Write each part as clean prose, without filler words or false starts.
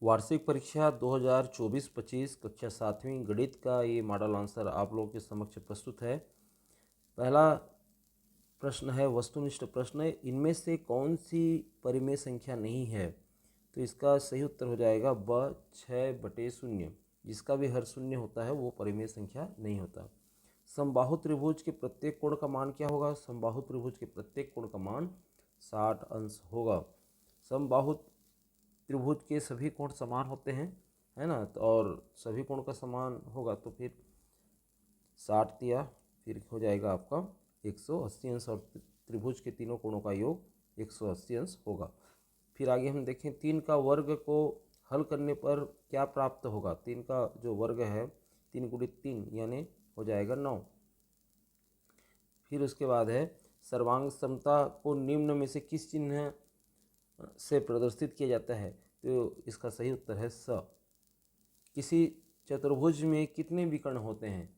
वार्षिक परीक्षा 2024-25 कक्षा 7वीं गणित का ये मॉडल आंसर आप लोगों के समक्ष प्रस्तुत है। पहला प्रश्न है वस्तुनिष्ठ प्रश्न है, इनमें से कौन सी परिमेय संख्या नहीं है? तो इसका सही उत्तर हो जाएगा ब 6/0। जिसका भी हर शून्य होता है वो परिमेय संख्या नहीं होता। समबाहु त्रिभुज के प्रत्येक कोण का मान क्या होगा? समबाहु त्रिभुज के प्रत्येक कोण का मान 60 अंश होगा। समबाहु त्रिभुज के सभी कोण समान होते हैं, है ना, तो और सभी कोण का समान होगा तो फिर 60 दिया, फिर हो जाएगा आपका 180 अंश, और त्रिभुज के तीनों कोणों का योग 180 अंश होगा। फिर आगे हम देखें 3 का वर्ग को हल करने पर क्या प्राप्त होगा? 3 का जो वर्ग है 3 × 3 यानी हो जाएगा 9। फिर उसके बाद है सर्वांग समता को निम्न में से किस चिन्ह से प्रदर्शित किया जाता है? तो इसका सही उत्तर है स। किसी चतुर्भुज में कितने विकर्ण होते हैं?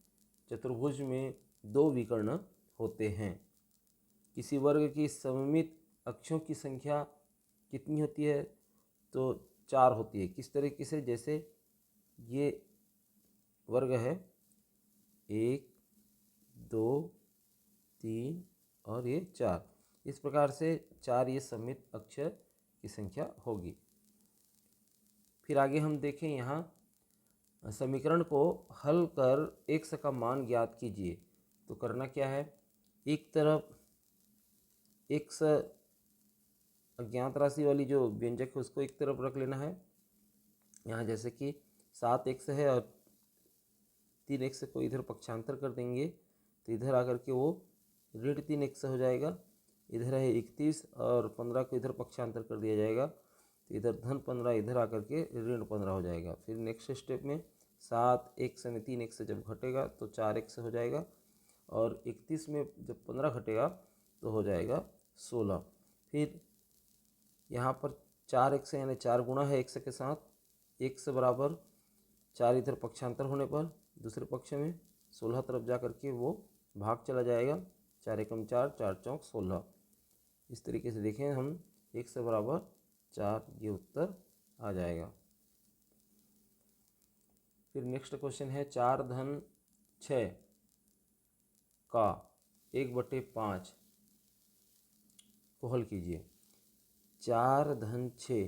चतुर्भुज में 2 विकर्ण होते हैं। किसी वर्ग की सममित अक्षों की संख्या कितनी होती है? तो 4 होती है। किस तरीके से? जैसे ये वर्ग है 1, 2, 3 और ये 4, इस प्रकार से 4 ये सममित अक्षर की संख्या होगी। फिर आगे हम देखें यहाँ समीकरण को हल कर x का मान ज्ञात कीजिए। तो करना क्या है, एक तरफ x अज्ञात राशि वाली जो व्यंजक है उसको एक तरफ रख लेना है। यहाँ जैसे कि 7x है और 3x को इधर पक्षांतर कर देंगे तो इधर आकर के वो -3x हो जाएगा। इधर है 31 और 15 को इधर पक्षांतर कर दिया जाएगा तो इधर -15, इधर आकर के -15 हो जाएगा। फिर नेक्स्ट स्टेप में 7x में 3x जब घटेगा तो 4x हो जाएगा, और 31 में जब 15 घटेगा तो हो जाएगा 16। फिर यहाँ पर 4x यानी 4 गुणा है x के साथ, x बराबर 4 इधर पक्षांतर होने पर दूसरे पक्ष में 16 तरफ जा करके वो भाग चला जाएगा। 4 एकम 4, 4 चौक 16। इस तरीके से देखें हम x बराबर 4, ये उत्तर आ जाएगा। फिर नेक्स्ट क्वेश्चन है 4-6 का 1/5 को हल कीजिए। 4-6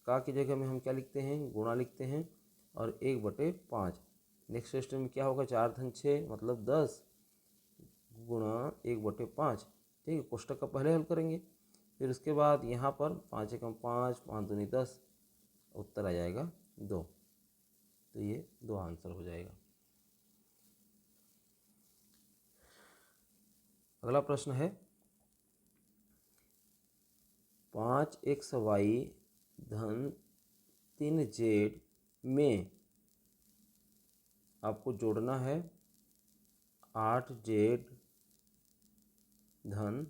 का की जगह में हम क्या लिखते हैं? गुणा लिखते हैं और 1/5। नेक्स्ट स्टेप में क्या होगा? 4-6 मतलब 10 गुणा 1/5। ठीक है, कोष्टक का पहले हल करेंगे। फिर उसके बाद यहाँ पर 5 एकम 5, 5 दूनी 10, उत्तर आ जाएगा 2। तो ये 2 आंसर हो जाएगा। अगला प्रश्न है 5xy धन 3z में आपको जोड़ना है 8z धन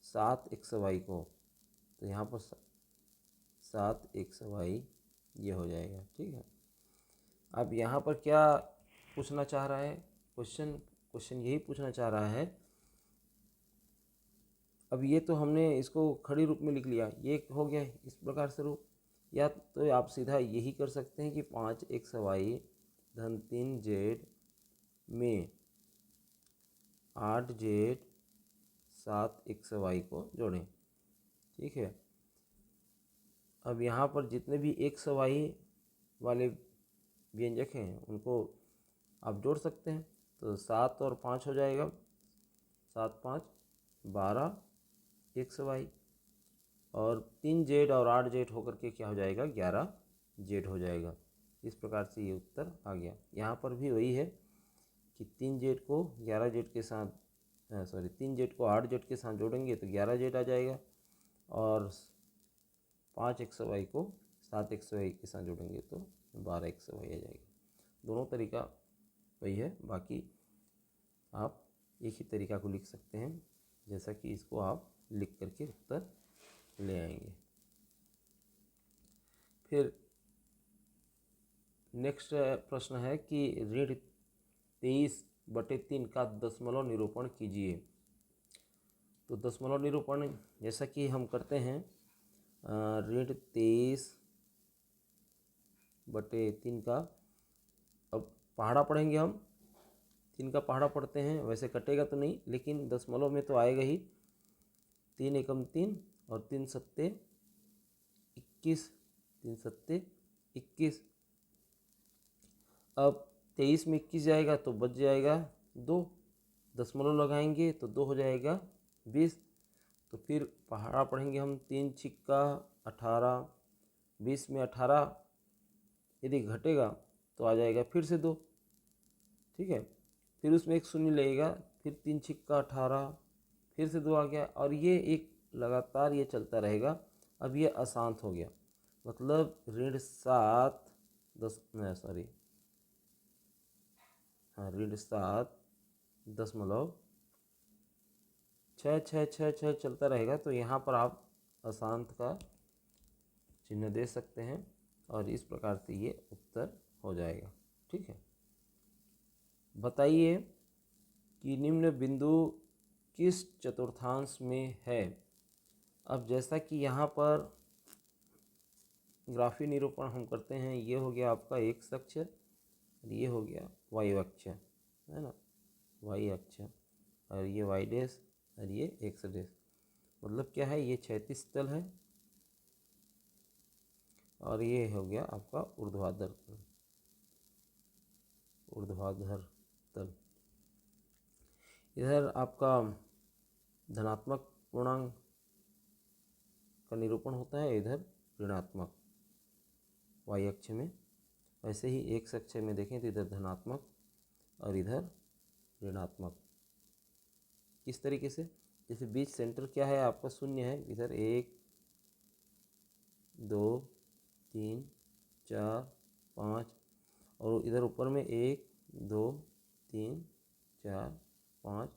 7xy को। तो यहाँ पर 7xy ये हो जाएगा। ठीक है, अब यहाँ पर क्या पूछना चाह रहा है? क्वेश्चन यही पूछना चाह रहा है। अब ये तो हमने इसको खड़ी रूप में लिख लिया, ये हो गया इस प्रकार से रूप, या तो आप सीधा यही कर सकते हैं कि 5xy धन 3z में 8z 7xy को जोड़ें। ठीक है, अब यहाँ पर जितने भी xy वाले व्यंजक हैं उनको आप जोड़ सकते हैं। तो 7 और 5 हो जाएगा, 7 5 12 xy, और 3z और 8z होकर के क्या हो जाएगा? 11z हो जाएगा। इस प्रकार से ये उत्तर आ गया। यहाँ पर भी वही है कि 3z को 11z के साथ 3z को 8z के साथ जोड़ेंगे तो 11z आ जाएगा, और 5xy को 7xy के साथ जोड़ेंगे तो 12xy आ जाएगा। दोनों तरीका वही है, बाकी आप एक ही तरीका को लिख सकते हैं, जैसा कि इसको आप लिख करके उत्तर ले आएंगे। फिर नेक्स्ट प्रश्न है कि ऋण 23/3 का दशमलव निरूपण कीजिए। तो दशमलव निरूपण जैसा कि हम करते हैं, ऋण 23 बटे 3 का, अब पहाड़ा पढ़ेंगे हम, 3 का पहाड़ा पढ़ते हैं, वैसे कटेगा तो नहीं लेकिन दशमलव में तो आएगा ही। 3 एकम 3 और 3 सत्ते 21, 3 सत्ते 21। अब 23 में 21 जाएगा तो बच जाएगा 2, दशमलव लगाएंगे तो 2 हो जाएगा 20। तो फिर पहाड़ा पढ़ेंगे हम, 3 छिक्का 18, 20 में 18 यदि घटेगा तो आ जाएगा फिर से 2, ठीक है। फिर उसमें एक शून्य लगेगा, फिर 3 छिक्का 18, फिर से 2 आ गया, और ये एक लगातार ये चलता रहेगा। अब ये अशांत हो गया, मतलब ऋण 7 10 सॉरी हाँ ऋण 7.66666 चलता रहेगा। तो यहाँ पर आप अशांत का चिन्ह दे सकते हैं और इस प्रकार से ये उत्तर हो जाएगा, ठीक है। बताइए कि निम्न बिंदु किस चतुर्थांश में है। अब जैसा कि यहाँ पर ग्राफी निरूपण हम करते हैं, ये हो गया आपका एक्स अक्ष और ये हो गया वाई अक्ष, है ना, वाई अक्ष, और ये वाई डैश और ये एक्स डैश। मतलब क्या है, ये क्षैतिज तल है और ये हो गया आपका ऊर्ध्वाधर तल, ऊर्ध्वाधर तल। इधर आपका धनात्मक पूर्णांक का निरूपण होता है, इधर ऋणात्मक वाई अक्ष में। वैसे ही एक्स अक्ष में देखें तो इधर धनात्मक और इधर ऋणात्मक। किस तरीके से, जैसे बीच सेंटर क्या है आपका शून्य है, इधर 1 2 3 4 5, और इधर ऊपर में 1 2 3 4 5,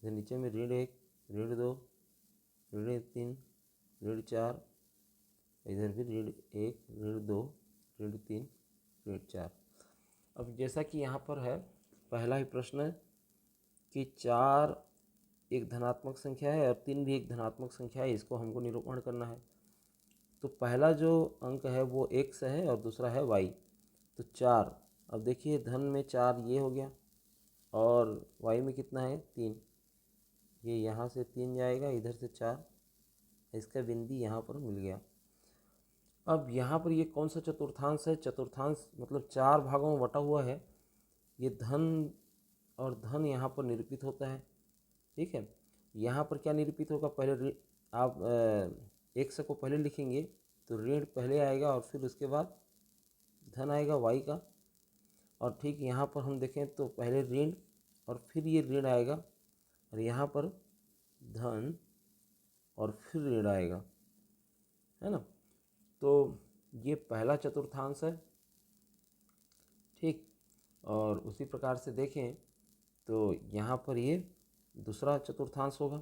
इधर नीचे में ऋण 1 ऋण 2 ऋण 3 ऋण 4, इधर भी ऋण 1 ऋण 2 ऋण 3 ऋण 4। अब जैसा कि यहाँ पर है, पहला ही प्रश्न है कि 4 एक धनात्मक संख्या है और 3 भी एक धनात्मक संख्या है, इसको हमको निरूपण करना है। तो पहला जो अंक है वो x है और दूसरा है y। तो 4, अब देखिए धन में 4 ये हो गया और y में कितना है 3, ये यहाँ से 3 जाएगा, इधर से 4, इसका बिंदु यहाँ पर मिल गया। अब यहाँ पर ये कौन सा चतुर्थांश है, चतुर्थांश मतलब 4 भागों में बटा हुआ है। ये धन और धन यहाँ पर निरूपित होता है, ठीक है। यहाँ पर क्या निरूपित होगा, पहले आप x को पहले लिखेंगे तो ऋण पहले आएगा और फिर उसके बाद धन आएगा y का। और ठीक यहाँ पर हम देखें तो पहले ऋण और फिर ये ऋण आएगा और यहाँ पर धन और फिर ऋण आएगा, है ना। तो ये पहला चतुर्थांश है, ठीक। और उसी प्रकार से देखें तो यहाँ पर ये दूसरा चतुर्थांश होगा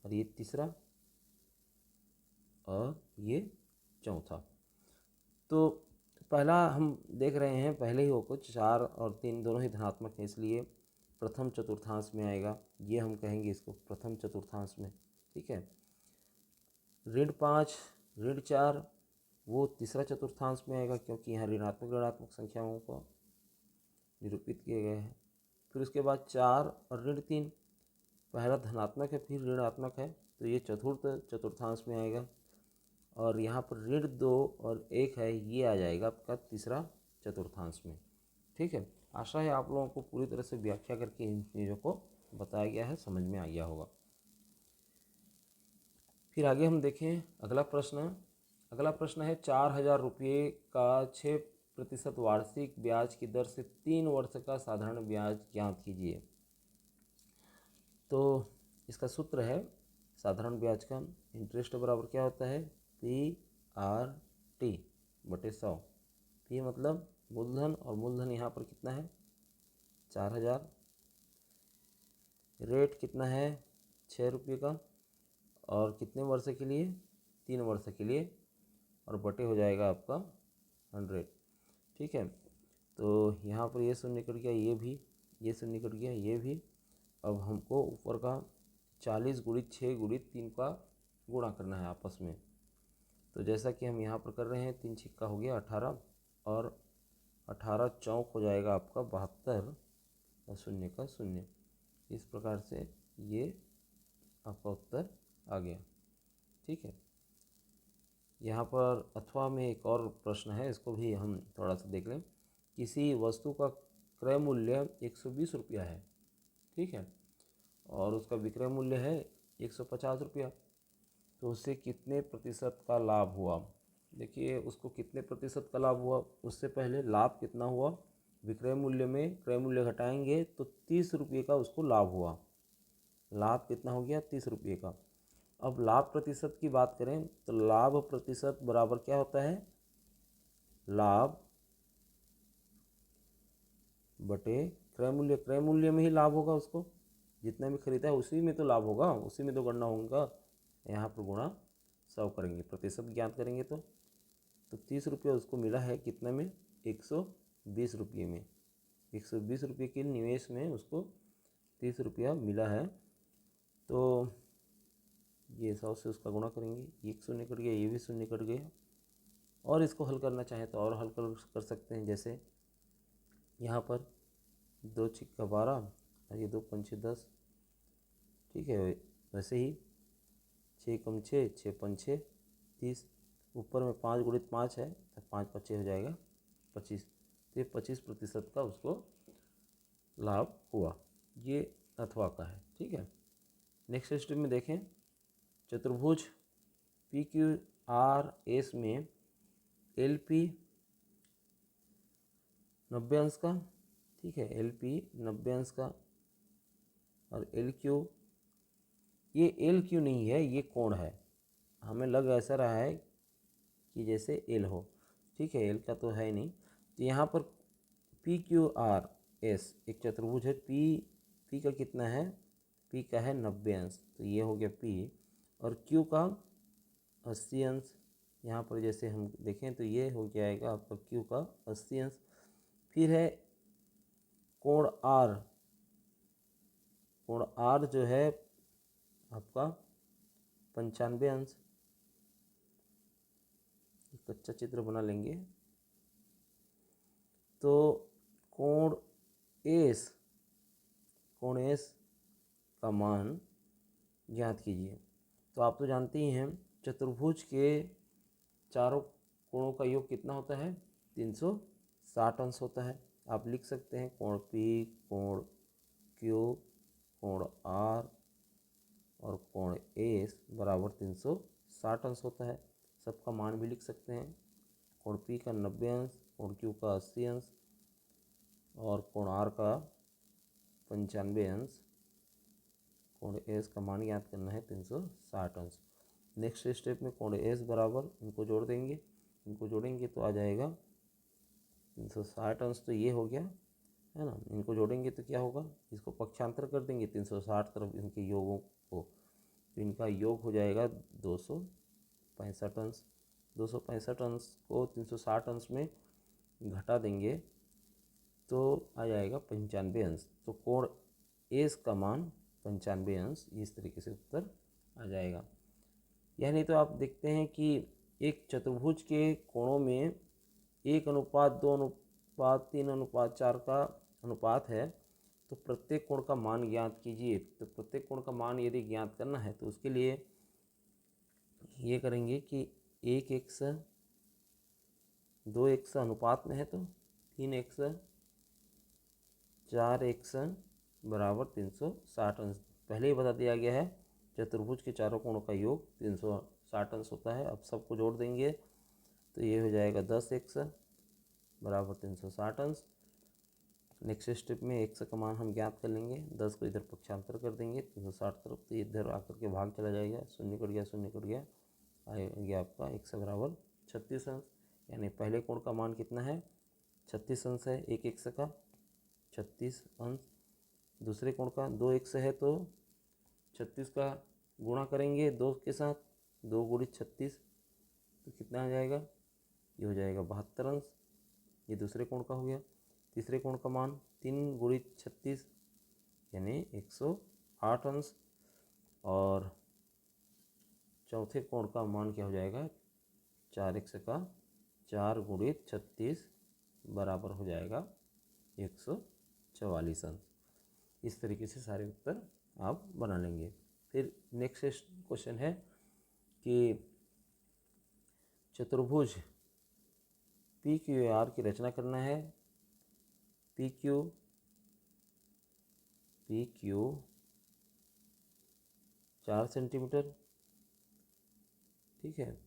और ये तीसरा और ये चौथा। तो पहला हम देख रहे हैं, पहले ही हो कुछ 4 और 3 दोनों ही धनात्मक हैं, इसलिए प्रथम चतुर्थांश में आएगा, ये हम कहेंगे इसको प्रथम चतुर्थांश में, ठीक है। ऋण 5 ऋण 4 वो तीसरा चतुर्थांश में आएगा, क्योंकि यहाँ ऋणात्मक संख्याओं को निरूपित किए गए हैं। फिर उसके बाद 4 और ऋण 3, पहला धनात्मक है फिर ऋणात्मक है, तो ये चतुर्थ चतुर्थांश में आएगा। और यहाँ पर ऋण 2 और 1 है, ये आ जाएगा आपका तीसरा चतुर्थांश में, ठीक है। आशा है आप लोगों को पूरी तरह से व्याख्या करके इन चीज़ों को बताया गया है, समझ में आ गया होगा। फिर आगे हम देखें अगला प्रश्न। अगला प्रश्न है 4,000 रुपये का 6% वार्षिक ब्याज की दर से 3 वर्ष का साधारण ब्याज ज्ञात कीजिए। तो इसका सूत्र है साधारण ब्याज का, इंटरेस्ट बराबर क्या होता है, PRT बटे 100। P मतलब मूलधन और मूलधन यहाँ पर कितना है 4,000, रेट कितना है 6 रुपये का, और कितने वर्ष के लिए 3 वर्ष के लिए, और बटे हो जाएगा आपका 100, ठीक है। तो यहाँ पर ये शून्य कट गया, ये भी, ये शून्य कट गया, ये भी। अब हमको ऊपर का 40 गुणित 6 गुणित 3 का गुणा करना है आपस में, तो जैसा कि हम यहाँ पर कर रहे हैं, 3 छिक्का हो गया 18 और 18 चौक हो जाएगा आपका 72 और शून्य का शून्य। इस प्रकार से ये आपका उत्तर आ गया। ठीक है, यहाँ पर अथवा में एक और प्रश्न है, इसको भी हम थोड़ा सा देख लें। किसी वस्तु का क्रय मूल्य 120 रुपया है, ठीक है, और उसका विक्रय मूल्य है 150 रुपया, तो उससे कितने प्रतिशत का लाभ हुआ? देखिए, उसको कितने प्रतिशत का लाभ हुआ, उससे पहले लाभ कितना हुआ, विक्रय मूल्य में क्रय मूल्य घटाएंगे तो 30 रुपये का उसको लाभ हुआ। लाभ कितना हो गया? 30 रुपये का। अब लाभ प्रतिशत की बात करें तो लाभ प्रतिशत बराबर क्या होता है? लाभ बटे क्रय मूल्य। क्रय मूल्य में ही लाभ होगा, उसको जितना भी खरीदा है उसी में तो लाभ होगा, उसी में तो गणना होगा। यहाँ पर गुणा 100 करेंगे, प्रतिशत ज्ञात करेंगे तो 30 रुपये उसको मिला है कितने में? 120 रुपये में। 120 रुपये के निवेश में उसको 30 रुपया मिला है। तो ये 100 से उसका गुणा करेंगे, एक शून्य कट गया, ये भी शून्य कट गया। और इसको हल करना चाहें तो और हल कर सकते हैं। जैसे यहाँ पर 2 छिक्का 12 और ये 2 पंचे 10, ठीक है। वैसे ही 6 कम 6, 6 पंचे 30, ऊपर में 5 गुणित 5 है तो 5 पच्चे हो जाएगा 25। तो ये 25% का उसको लाभ हुआ। ये अथवा का है, ठीक है। नेक्स्ट स्टेप में देखें, चतुर्भुज PQRS में LP 90 अंश का, ठीक है, LP 90 अंश का, और LQ, ये LQ नहीं है, ये कोण है। हमें लग ऐसा रहा है कि जैसे L हो, ठीक है, L का तो है नहीं। तो यहाँ पर PQRS एक चतुर्भुज है। P का कितना है? P का है 90 अंश, तो ये हो गया P, और Q का 80 अंश। यहाँ पर जैसे हम देखें तो ये हो जाएगा आपका Q का 80 अंश। फिर है कोण R। कोण R जो है आपका 95 अंश। कच्चा चित्र बना लेंगे। तो कोण S का मान ज्ञात कीजिए। तो आप तो जानते ही हैं, चतुर्भुज के चारों कोणों का योग कितना होता है? 360 अंश होता है। आप लिख सकते हैं कोण P, कोण Q, कोण R और कोण S बराबर 360 अंश होता है। सबका मान भी लिख सकते हैं। कोण P का 90 अंश, कोण Q का 80 अंश और कोण R का 95 अंश। कोण S का मान ज्ञात करना है 360 अंश। नेक्स्ट स्टेप में कोण S बराबर, इनको जोड़ देंगे, इनको जोड़ेंगे तो आ जाएगा 360 अंश। तो ये हो गया, है ना। इनको जोड़ेंगे तो क्या होगा? इसको पक्षांतर कर देंगे 360 तरफ इनके योगों को, तो इनका योग हो जाएगा 265 अंश। 265 अंश को 360 अंश में घटा देंगे तो आ जाएगा 95 अंश। तो कोण एस का मान 95 अंश, इस तरीके से उत्तर आ जाएगा। यह नहीं तो आप देखते हैं कि एक चतुर्भुज के कोणों में 1:2:3:4 का अनुपात है, तो प्रत्येक कोण का मान ज्ञात कीजिए। तो प्रत्येक कोण का मान यदि ज्ञात करना है तो उसके लिए ये करेंगे कि 1x 2x अनुपात में है तो 3x 4x बराबर 360 अंश। पहले ही बता दिया गया है, चतुर्भुज के चारों कोणों का योग 360 अंश होता है। अब सबको जोड़ देंगे तो ये हो जाएगा 10x बराबर 360 अंश। नेक्स्ट स्टेप में x का मान हम ज्ञात कर लेंगे, 10 को इधर पक्षांतर कर देंगे 360 तरफ, तो इधर आकर के भाग चला जाएगा, शून्य कट गया, शून्य कट गया, आएगा आपका x बराबर 36 अंश। यानी पहले कोण का मान कितना है? 36 अंश है, एक x का 36 अंश। दूसरे कोण का 2x है तो 36 का गुणा करेंगे 2 के साथ, 2 गुणित 36 तो कितना आ जाएगा? ये हो जाएगा 72 अंश। ये दूसरे कोण का हो गया। तीसरे कोण का मान 3 गुणित 36 यानी 108 अंश। और चौथे कोण का मान क्या हो जाएगा? 4x का 4 गुणित 36 बराबर हो जाएगा 144 अंक। इस तरीके से सारे उत्तर आप बना लेंगे। फिर नेक्स्ट क्वेश्चन है कि चतुर्भुज पी क्यू आर की रचना करना है। पी क्यू 4 सेंटीमीटर, ठीक है,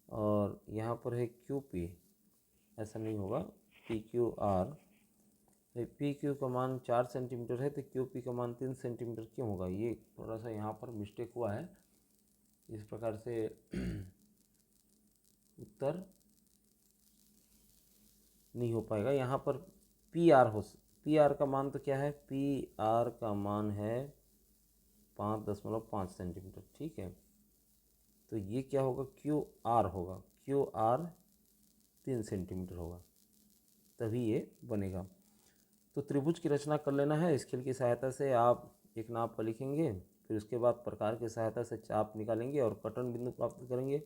और यहाँ पर है क्यू पी, ऐसा नहीं होगा, P Q R, P Q का मान 4 सेंटीमीटर है तो क्यू पी का मान 3 सेंटीमीटर क्यों होगा? ये थोड़ा सा यहाँ पर मिस्टेक हुआ है, इस प्रकार से उत्तर नहीं हो पाएगा। यहाँ पर पी आर का मान तो क्या है? पी आर का मान है 5.5 सेंटीमीटर, ठीक है, तो ये क्या होगा? क्यू आर होगा, क्यू आर 3 सेंटीमीटर होगा, तभी ये बनेगा। तो त्रिभुज की रचना कर लेना है। स्केल की सहायता से आप एक नाप पर लिखेंगे, फिर उसके बाद प्रकार की सहायता से चाप निकालेंगे और कटन बिंदु प्राप्त करेंगे।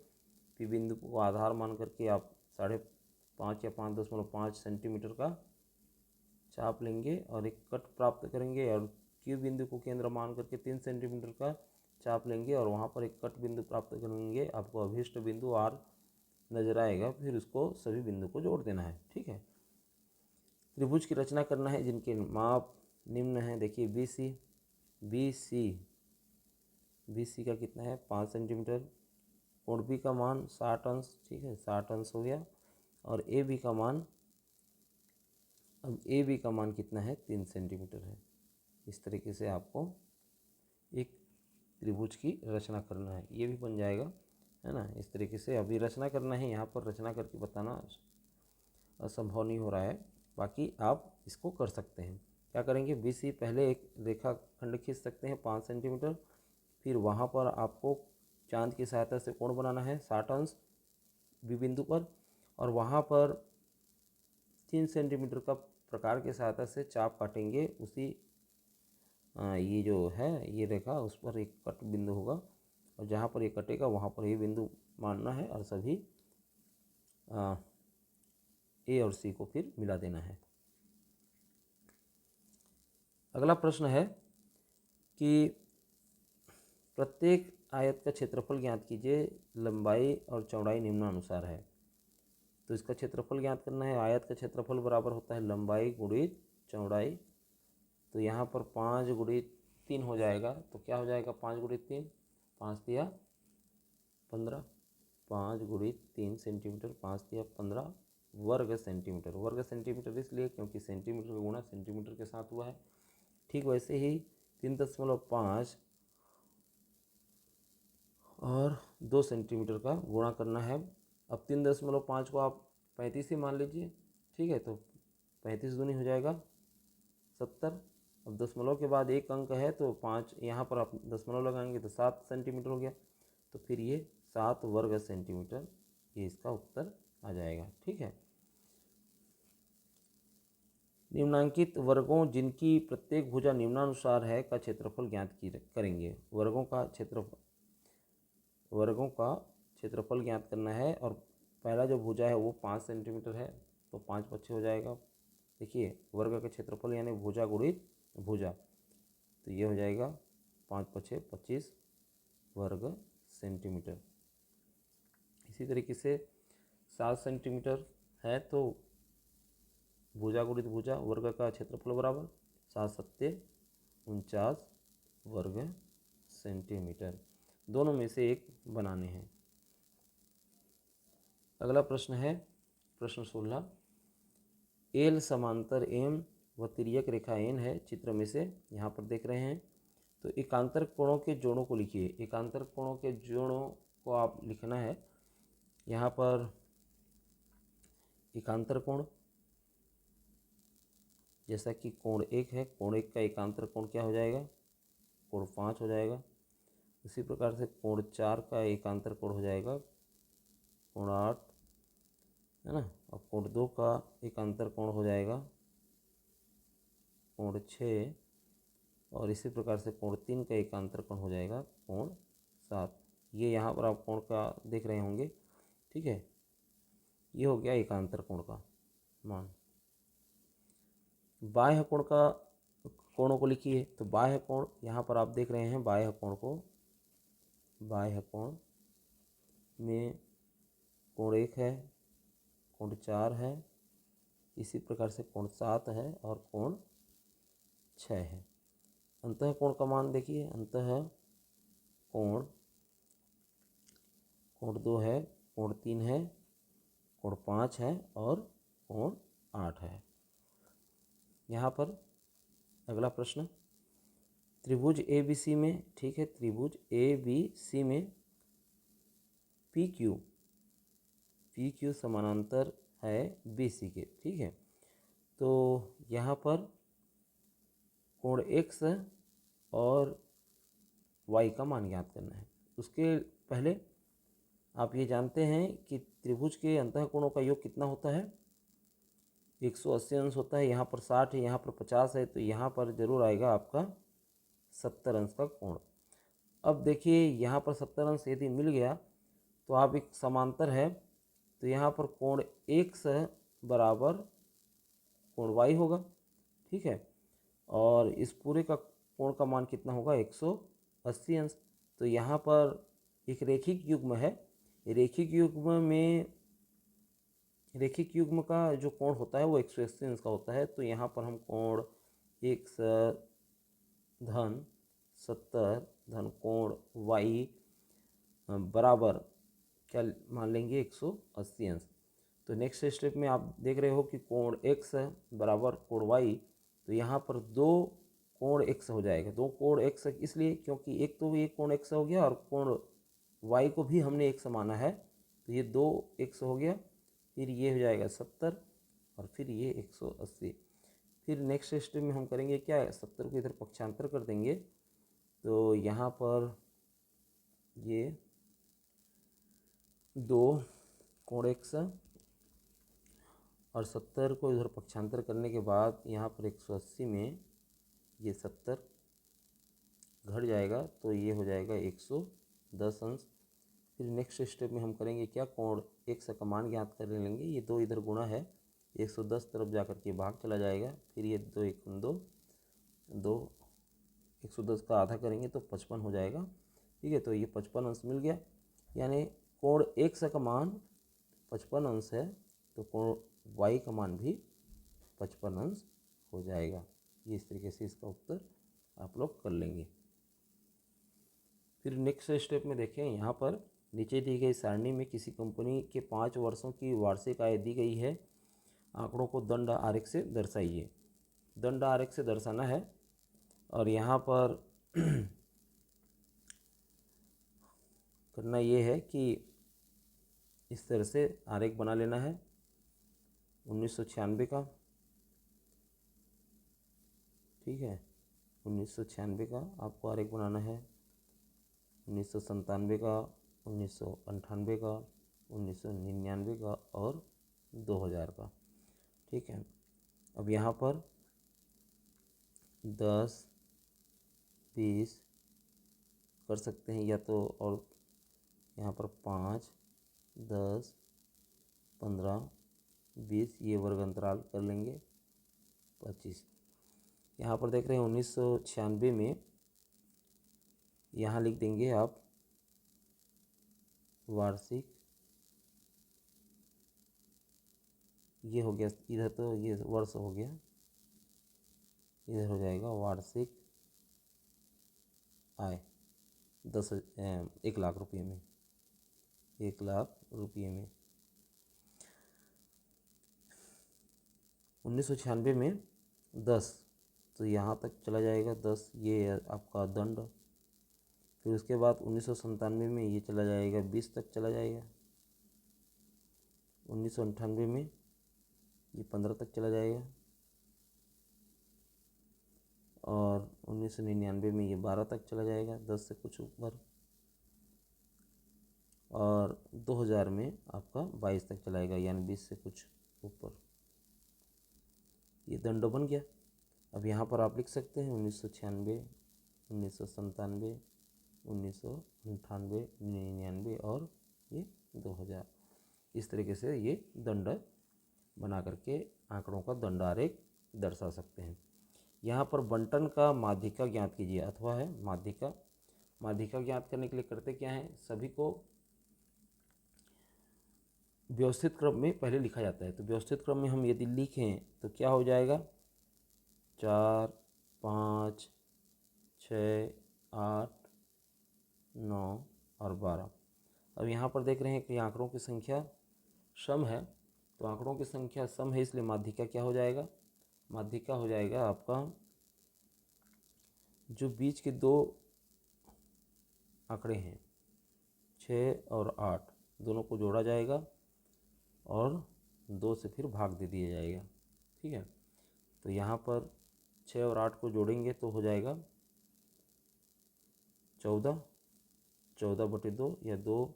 पी बिंदु को आधार मान करके आप 5.5 या 5.5 सेंटीमीटर का चाप लेंगे और एक कट प्राप्त करेंगे, और क्यू बिंदु को केंद्र मान करके 3 सेंटीमीटर का चाप लेंगे और वहाँ पर एक कट बिंदु प्राप्त करेंगे। आपको अभीष्ट बिंदु आर नजर आएगा, फिर उसको सभी बिंदु को जोड़ देना है, ठीक है। त्रिभुज की रचना करना है जिनके माप निम्न है। देखिए बी सी का कितना है? 5 सेंटीमीटर। कोण बी का मान 60 अंश, ठीक है, 60 अंश हो गया। और ए बी का मान, अब ए बी का मान कितना है? 3 सेंटीमीटर है। इस तरीके से आपको एक त्रिभुज की रचना करना है, ये भी बन जाएगा, है ना। इस तरीके से अभी रचना करना है, यहाँ पर रचना करके बताना असंभव नहीं हो रहा है, बाकी आप इसको कर सकते हैं। क्या करेंगे? बी सी पहले एक रेखा खंड खींच सकते हैं 5 सेंटीमीटर, फिर वहाँ पर आपको चांद की सहायता से कोण बनाना है 60 अंश बी बिंदु पर, और वहाँ पर 3 सेंटीमीटर का प्रकार की सहायता से चाप काटेंगे। उसी ये जो है ये रेखा, उस पर एक कट बिंदु होगा, और जहाँ पर ये कटेगा वहाँ पर ये बिंदु मानना है, और सभी ए और सी को फिर मिला देना है। अगला प्रश्न है कि प्रत्येक आयत का क्षेत्रफल ज्ञात कीजिए, लंबाई और चौड़ाई निम्नानुसार है। तो इसका क्षेत्रफल ज्ञात करना है। आयत का क्षेत्रफल बराबर होता है लंबाई गुणित चौड़ाई। तो यहाँ पर 5 गुणित 3 हो जाएगा, तो क्या हो जाएगा? 5 गुणित 3, 5 दिया 15, 5 गुणित 3 सेंटीमीटर, 5 दिया 15 वर्ग सेंटीमीटर। वर्ग सेंटीमीटर इसलिए क्योंकि सेंटीमीटर का गुणा सेंटीमीटर के साथ हुआ है। ठीक वैसे ही 3.5 और 2 सेंटीमीटर का गुणा करना है। अब 3.5 को आप 35 ही मान लीजिए, ठीक है, तो 35 दूनी हो जाएगा 70। अब दशमलव के बाद एक अंक है तो 5 यहाँ पर आप दशमलव लगाएंगे तो 7 सेंटीमीटर हो गया, तो फिर ये 7 वर्ग सेंटीमीटर, ये इसका उत्तर आ जाएगा, ठीक है। निम्नांकित वर्गों जिनकी प्रत्येक भुजा निम्नानुसार है का क्षेत्रफल ज्ञात करेंगे। वर्गों का क्षेत्रफल ज्ञात करना है, और पहला जो भुजा है वो 5 सेंटीमीटर है, तो 5 पच्चे हो जाएगा। देखिए वर्ग का क्षेत्रफल यानी भुजा गुणित भुजा, तो ये हो जाएगा 5 पच्चे 25 वर्ग सेंटीमीटर। इसी तरीके से 7 सेंटीमीटर है तो भुजा गुणित भुजा, वर्ग का क्षेत्रफल बराबर 7 सत्ते 49 वर्ग सेंटीमीटर। दोनों में से एक बनाने हैं। अगला प्रश्न है प्रश्न 16। एल समांतर एम व तिर्यक रेखा एन है चित्र में से, यहाँ पर देख रहे हैं। तो एकांतर कोणों के जोड़ों को लिखिए। एकांतर कोणों के जोड़ों को आप लिखना है। यहाँ पर एकांतर कोण, जैसा कि कोण 1 है, कोण 1 का एकांतर कोण क्या हो जाएगा? कोण 5 हो जाएगा। उसी प्रकार से कोण 4 का एकांतर कोण हो जाएगा कोण 8, है ना। और कोण 2 का एकांतर कोण हो जाएगा कोण 6, और इसी प्रकार से कोण 3 का एकांतर कोण हो जाएगा कोण 7। ये यहाँ पर आप कोण का देख रहे होंगे, ठीक है, ये हो गया एकांतर कोण का मान। बाह्य कोण का कोणों को लिखिए। तो बाह्य कोण यहाँ पर आप देख रहे हैं, बाह्य कोण को, बाह्य कोण में कोण 1 है, कोण 4 है, इसी प्रकार से कोण 7 है और कोण 6 है। अंतः कोण का मान देखिए, अंतः कोण, कोण 2 है, कोण 3 है, कोण 5 है और कोण 8 है। यहाँ पर अगला प्रश्न, त्रिभुज ए बी सी में, ठीक है, त्रिभुज ए बी सी में पी क्यू समानांतर है बी सी के, ठीक है। तो यहाँ पर कोण एक्स और वाई का मान ज्ञात करना है। उसके पहले आप ये जानते हैं कि त्रिभुज के अंतःकोणों का योग कितना होता है, 180 अंश होता है। यहाँ पर 60 है, यहाँ पर 50 है, तो यहाँ पर जरूर आएगा आपका 70 अंश का कोण। अब देखिए यहाँ पर 70 अंश यदि मिल गया तो आप एक समांतर है, तो यहाँ पर कोण एक्स बराबर कोण वाई होगा, ठीक है। और इस पूरे का कोण का मान कितना होगा, 180 अंश। तो यहाँ पर एक रेखिक युग्म है, रेखिक युग्म में, रेखिक युग्म का जो कोण होता है वो 180 अंश का होता है। तो यहाँ पर हम कोण एक्स धन 70 धन कोण वाई बराबर क्या मान लेंगे, 180 अंश। तो नेक्स्ट स्टेप में आप देख रहे हो कि कोण एक्स बराबर कोण वाई, तो यहाँ पर दो कोण एक्स हो जाएगा। दो कोण एक्स इसलिए क्योंकि एक तो ये कोण एक्स हो गया और कोण वाई को भी हमने एक्स माना है, तो ये 2 एक्स हो गया, फिर ये हो जाएगा 70 और फिर ये 180। फिर नेक्स्ट स्टेप में हम करेंगे क्या, 70 को इधर पक्षांतर कर देंगे, तो यहाँ पर ये 2 कोण एक्स और 70 को इधर पक्षांतर करने के बाद यहाँ पर 180 में ये 70 घट जाएगा, तो ये हो जाएगा 110 अंश। फिर नेक्स्ट स्टेप में हम करेंगे क्या, कोण एक्स का मान ज्ञात कर लेंगे। ये 2 इधर गुणा है, 110 तरफ जाकर के भाग चला जाएगा, फिर ये 2 1 2 2 110 का आधा करेंगे तो 55 हो जाएगा, ठीक है। तो ये 55 अंश मिल गया, यानी कोण एक्स का मान 55 अंश है, तो कोण वाई का मान भी 55 अंश हो जाएगा। ये इस तरीके से इसका उत्तर आप लोग कर लेंगे। फिर नेक्स्ट स्टेप में देखें, यहाँ पर नीचे दी गई सारणी में किसी कंपनी के 5 वर्षों की वार्षिक आय दी गई है, आंकड़ों को दंड आरेख से दर्शाइए। दंड आरेख से दर्शाना है और यहाँ पर करना ये है कि इस तरह से आरेख बना लेना है। 1996 का, ठीक है, 1996 का आपको आरेख बनाना है, 1997 का, 1998 का, 1999 का और 2000 का, ठीक है। अब यहाँ पर 10 20 कर सकते हैं या तो, और यहाँ पर 5 10 15 20 ये वर्ग अंतराल कर लेंगे, 25। यहाँ पर देख रहे हैं 1996 में, यहाँ लिख देंगे आप वार्षिक, ये हो गया इधर, तो ये वर्ष हो गया, इधर हो जाएगा वार्षिक आय 1 लाख रुपये में, 1 लाख रुपये में। 1996 में 10, तो यहाँ तक चला जाएगा 10, ये आपका दंड। फिर उसके बाद 1997 में ये चला जाएगा 20 तक चला जाएगा, 1998 में ये 15 तक चला जाएगा और 1999 में ये 12 तक चला जाएगा, 10 से कुछ ऊपर, और 2000 में आपका 22 तक चलाएगा, यानी 20 से कुछ ऊपर। ये दंड बन गया। अब यहाँ पर आप लिख सकते हैं 1996, 1997, 1998, 99 और ये 2000। इस तरीके से ये दंड बना करके आंकड़ों का दंड आरेख दर्शा सकते हैं। यहाँ पर बंटन का माध्यिका ज्ञात कीजिए, अथवा है माध्यिका ज्ञात करने के लिए करते क्या है, सभी को व्यवस्थित क्रम में पहले लिखा जाता है। तो व्यवस्थित क्रम में हम यदि लिखें तो क्या हो जाएगा, 4, 5, 6, 8, 9 और 12। अब यहाँ पर देख रहे हैं कि आंकड़ों की संख्या सम है, तो आंकड़ों की संख्या सम है, इसलिए माध्यिका क्या हो जाएगा, माध्यिका हो जाएगा आपका जो बीच के दो आंकड़े हैं 6 और 8 दोनों को जोड़ा जाएगा और 2 से फिर भाग दे दिया जाएगा। ठीक है, तो यहाँ पर 6 और 8 को जोड़ेंगे तो हो जाएगा 14, 14/2 या 2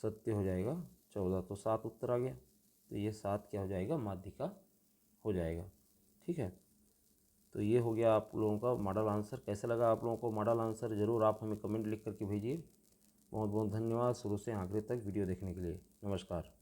सत्य हो जाएगा 14, तो 7 उत्तर आ गया। तो ये 7 क्या हो जाएगा, माध्यिका हो जाएगा। ठीक है, तो ये हो गया आप लोगों का मॉडल आंसर। कैसे लगा आप लोगों को मॉडल आंसर, ज़रूर आप हमें कमेंट लिख करके भेजिए। बहुत बहुत धन्यवाद शुरू से आखिर तक वीडियो देखने के लिए। नमस्कार।